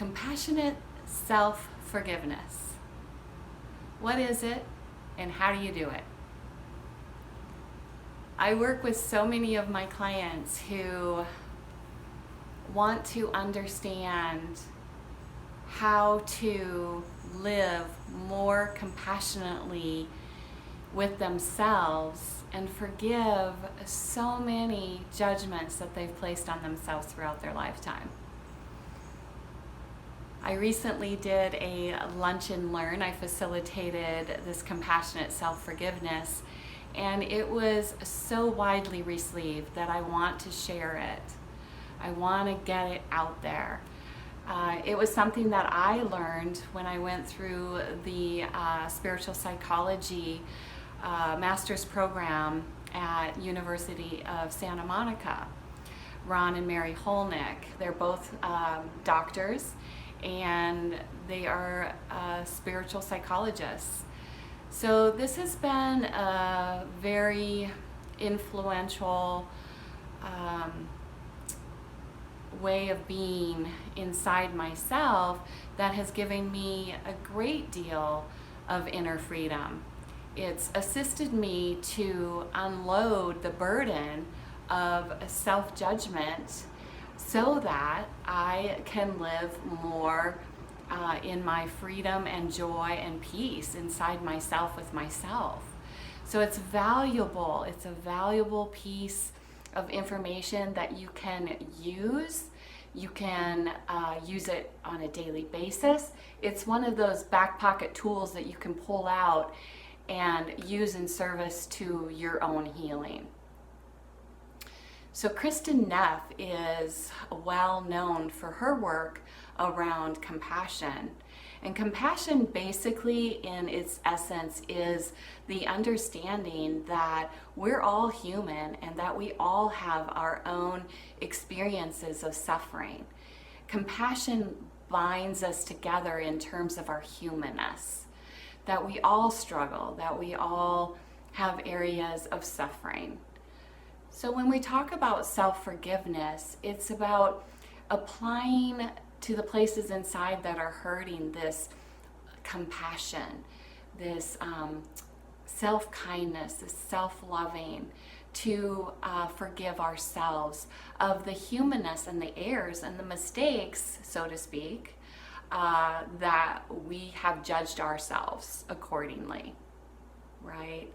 Compassionate self-forgiveness. What is it and how do you do it? I work with so many of my clients who want to understand how to live more compassionately with themselves and forgive so many judgments that they've placed on themselves throughout their lifetime. I recently did a lunch and learn. I facilitated this compassionate self-forgiveness, and it was so widely received that I want to share it. I want to get it out there. It was something that I learned when I went through the spiritual psychology master's program at University of Santa Monica. Ron and Mary Holnick, they're both doctors, and they are spiritual psychologists. So this has been a very influential way of being inside myself that has given me a great deal of inner freedom. It's assisted me to unload the burden of self-judgment so that I can live more in my freedom and joy and peace inside myself with myself. So it's valuable. It's a valuable piece of information that you can use. You can use it on a daily basis. It's one of those back pocket tools that you can pull out and use in service to your own healing. So Kristin Neff is well known for her work around compassion. And compassion basically in its essence is the understanding that we're all human and that we all have our own experiences of suffering. Compassion binds us together in terms of our humanness, that we all struggle, that we all have areas of suffering. So when we talk about self-forgiveness, it's about applying to the places inside that are hurting this compassion, this self-kindness, this self-loving, to forgive ourselves of the humanness and the errors and the mistakes, so to speak, that we have judged ourselves accordingly, right?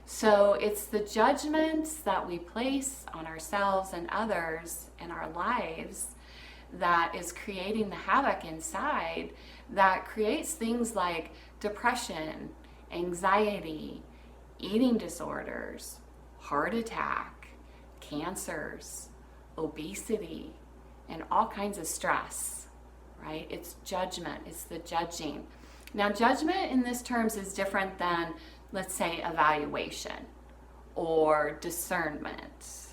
So it's the judgments that we place on ourselves and others in our lives that is creating the havoc inside, that creates things like depression, anxiety, eating disorders, heart attack, cancers, obesity, and all kinds of stress, right? It's judgment, it's the judging. Now, judgment in this terms is different than, let's say, evaluation or discernment,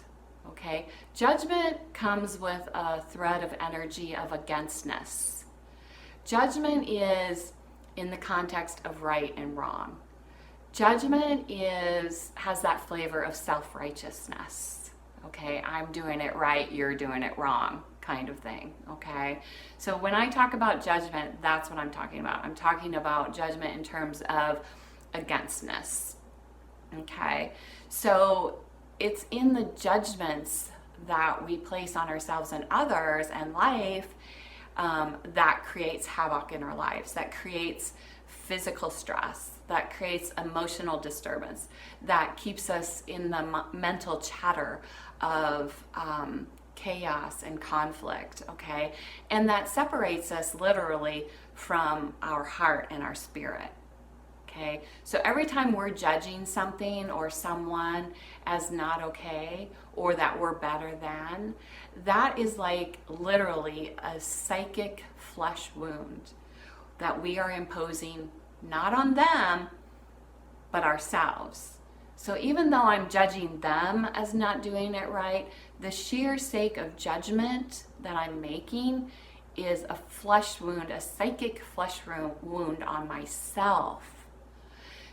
okay? Judgment comes with a thread of energy of againstness. Judgment is in the context of right and wrong. Judgment has that flavor of self-righteousness, okay? I'm doing it right, you're doing it wrong, kind of thing, okay? So when I talk about judgment, that's what I'm talking about. I'm talking about judgment in terms of againstness, okay? So it's in the judgments that we place on ourselves and others and life that creates havoc in our lives, that creates physical stress, that creates emotional disturbance, that keeps us in the mental chatter of chaos and conflict, okay? And that separates us literally from our heart and our spirit. Okay, so every time we're judging something or someone as not okay, or that we're better than, that is like literally a psychic flesh wound that we are imposing not on them, but ourselves. So even though I'm judging them as not doing it right, the sheer sake of judgment that I'm making is a flesh wound, a psychic flesh wound on myself.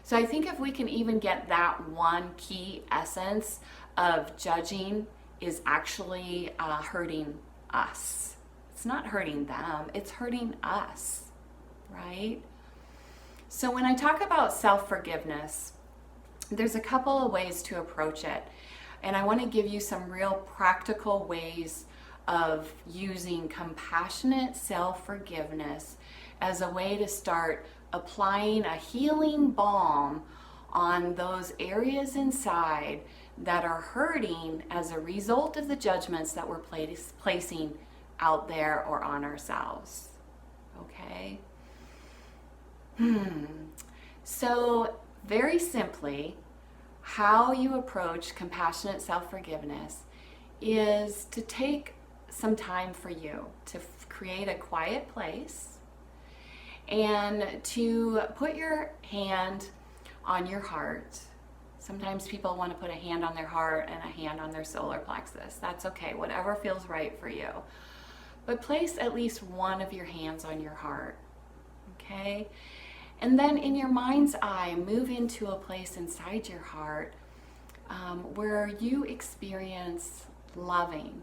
So I think if we can even get that one key essence of judging is actually hurting us. It's It's not hurting them, it's hurting us, right? So when I talk about self-forgiveness, there's a couple of ways to approach it. And I want to give you some real practical ways of using compassionate self-forgiveness as a way to start applying a healing balm on those areas inside that are hurting as a result of the judgments that we're placing out there or on ourselves. Okay? So, very simply, how you approach compassionate self-forgiveness is to take some time for you to create a quiet place and to put your hand on your heart. Sometimes people want to put a hand on their heart and a hand on their solar plexus. That's okay, whatever feels right for you. But place at least one of your hands on your heart, okay? And then in your mind's eye, move into a place inside your heart where you experience loving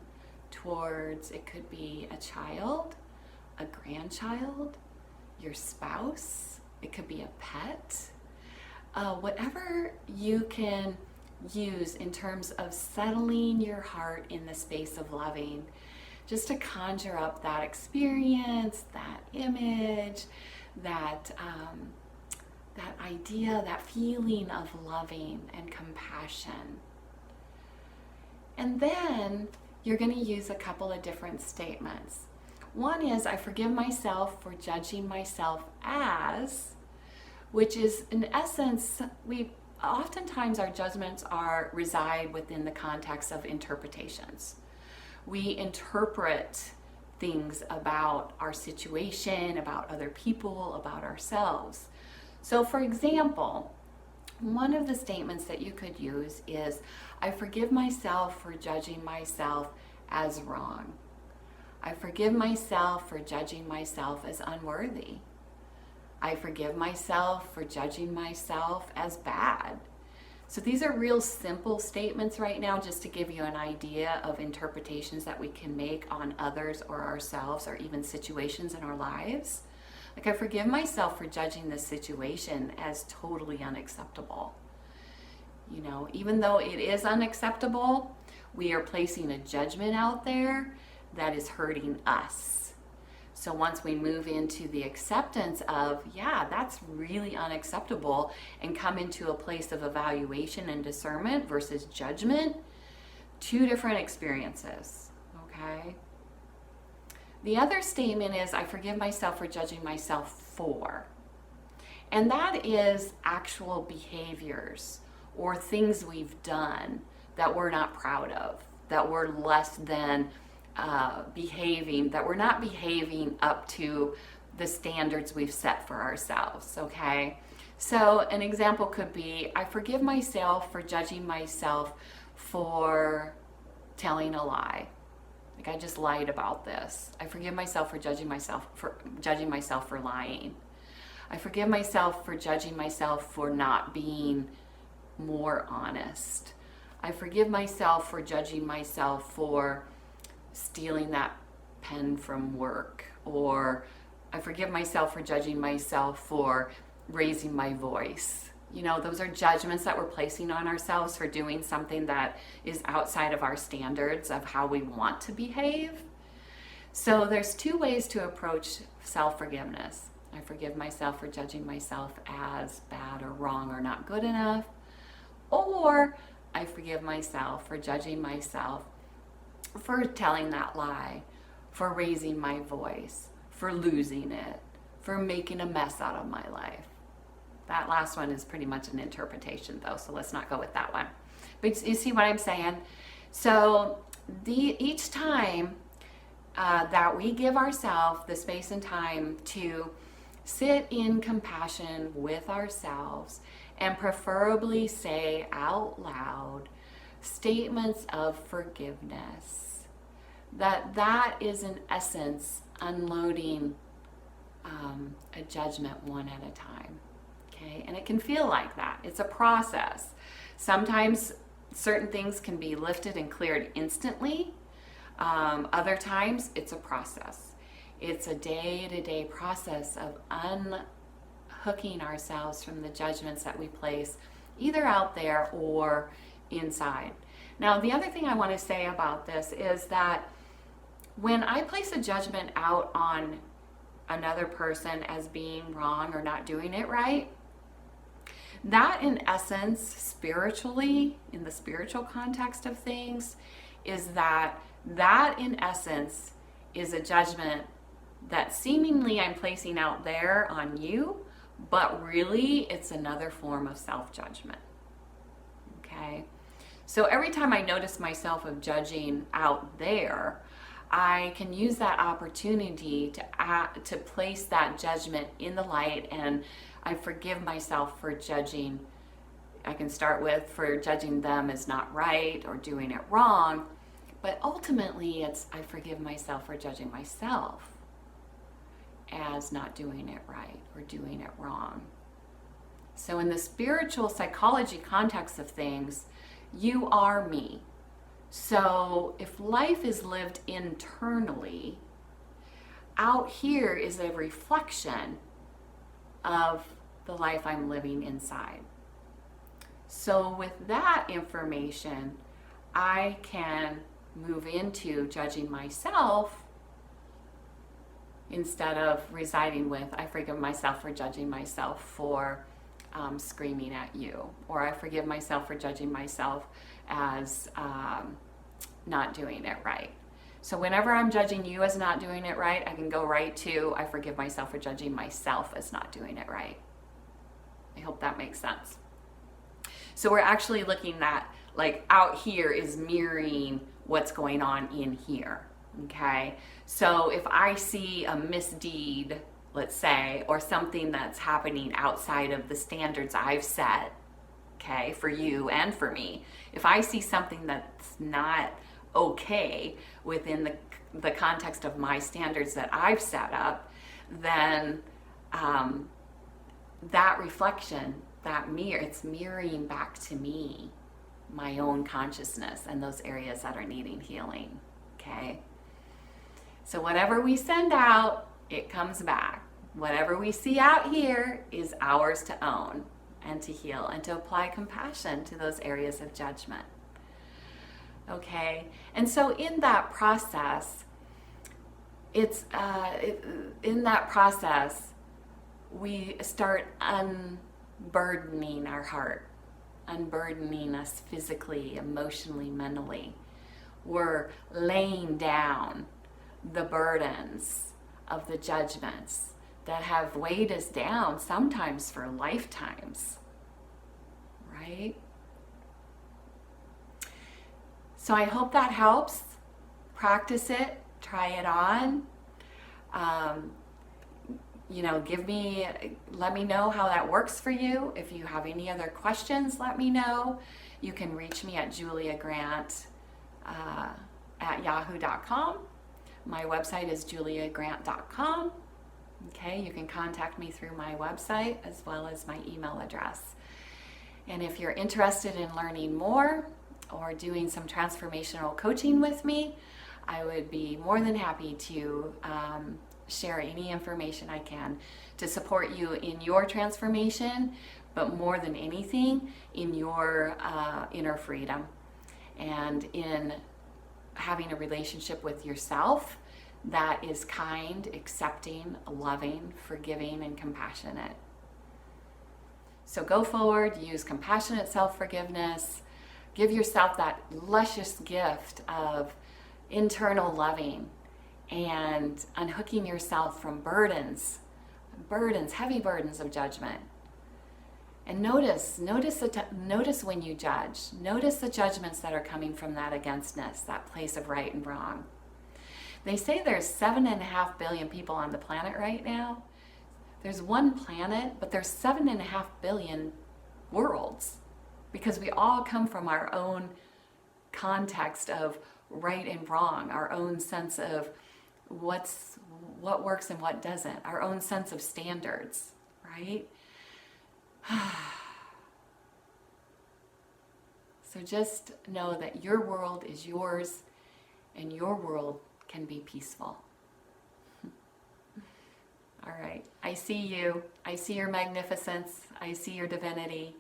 towards, it could be a child, a grandchild, your spouse, it could be a pet, whatever you can use in terms of settling your heart in the space of loving, just to conjure up that experience, that image, that idea, that feeling of loving and compassion. And then you're going to use a couple of different statements. One is, I forgive myself for judging myself as, which is in essence, oftentimes our judgments reside within the context of interpretations. We interpret things about our situation, about other people, about ourselves. So for example, one of the statements that you could use is, I forgive myself for judging myself as wrong. I forgive myself for judging myself as unworthy. I forgive myself for judging myself as bad. So these are real simple statements right now, just to give you an idea of interpretations that we can make on others or ourselves or even situations in our lives. Like, I forgive myself for judging this situation as totally unacceptable. You know, even though it is unacceptable, we are placing a judgment out there that is hurting us. So once we move into the acceptance of, yeah, that's really unacceptable, and come into a place of evaluation and discernment versus judgment, two different experiences, okay? The other statement is, I forgive myself for judging myself for. And that is actual behaviors or things we've done that we're not proud of, that we're less than behaving, that we're not behaving up to the standards we've set for ourselves, okay? So an example could be, I forgive myself for judging myself for telling a lie. Like, I just lied about this. I forgive myself for judging myself for lying. I forgive myself for judging myself for not being more honest. I forgive myself for judging myself for stealing that pen from work. Or I forgive myself for judging myself for raising my voice. You know, those are judgments that we're placing on ourselves for doing something that is outside of our standards of how we want to behave. So there's two ways to approach self-forgiveness. I forgive myself for judging myself as bad or wrong or not good enough. Or I forgive myself for judging myself for telling that lie, for raising my voice, for losing it, for making a mess out of my life. That last one is pretty much an interpretation though, so let's not go with that one. But you see what I'm saying? So each time that we give ourselves the space and time to sit in compassion with ourselves and preferably say out loud statements of forgiveness, that is in essence unloading a judgment one at a time. Okay, and it can feel like that. It's a process. Sometimes certain things can be lifted and cleared instantly. Other times it's a process. It's a day-to-day process of unhooking ourselves from the judgments that we place either out there or inside. Now, the other thing I want to say about this is that when I place a judgment out on another person as being wrong or not doing it right, that in essence, spiritually, in the spiritual context of things, is that in essence is a judgment that seemingly I'm placing out there on you, but really it's another form of self-judgment. Okay? So every time I notice myself of judging out there, I can use that opportunity to place that judgment in the light, and I forgive myself for judging. I can start with for judging them as not right or doing it wrong, but ultimately it's I forgive myself for judging myself as not doing it right or doing it wrong. So in the spiritual psychology context of things, you are me. So if life is lived internally, out here is a reflection of the life I'm living inside. So with that information, I can move into judging myself instead of residing with, I forgive myself for judging myself for screaming at you, or I forgive myself for judging myself as not doing it right. So whenever I'm judging you as not doing it right, I can go right to, I forgive myself for judging myself as not doing it right. I hope that makes sense. So we're actually looking at, like, out here is mirroring what's going on in here, okay? So if I see a misdeed, let's say, or something that's happening outside of the standards I've set, okay, for you and for me, if I see something that's not okay within the context of my standards that I've set up, then that reflection, that mirror, it's mirroring back to me, my own consciousness and those areas that are needing healing, okay? So whatever we send out, it comes back. Whatever we see out here is ours to own and to heal and to apply compassion to those areas of judgment. Okay, and so in that process, in that process, we start unburdening our heart, unburdening us physically, emotionally, mentally. We're laying down the burdens of the judgments that have weighed us down, sometimes for lifetimes, right? So I hope that helps. Practice it, try it on. Let me know how that works for you. If you have any other questions, let me know. You can reach me at juliagrant at yahoo.com. My website is juliagrant.com. Okay, you can contact me through my website as well as my email address. And if you're interested in learning more or doing some transformational coaching with me, I would be more than happy to share any information I can to support you in your transformation, but more than anything, in your inner freedom and in having a relationship with yourself that is kind, accepting, loving, forgiving, and compassionate. So go forward, use compassionate self-forgiveness, give yourself that luscious gift of internal loving and unhooking yourself from burdens, heavy burdens of judgment. And notice when you judge. Notice the judgments that are coming from that againstness, that place of right and wrong. They say there's 7.5 billion people on the planet right now. There's one planet, but there's 7.5 billion worlds, because we all come from our own context of right and wrong, our own sense of what works and what doesn't, our own sense of standards, right? So just know that your world is yours and your world can be peaceful. All right. I see you. I see your magnificence. I see your divinity.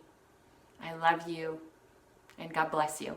I love you. And God bless you.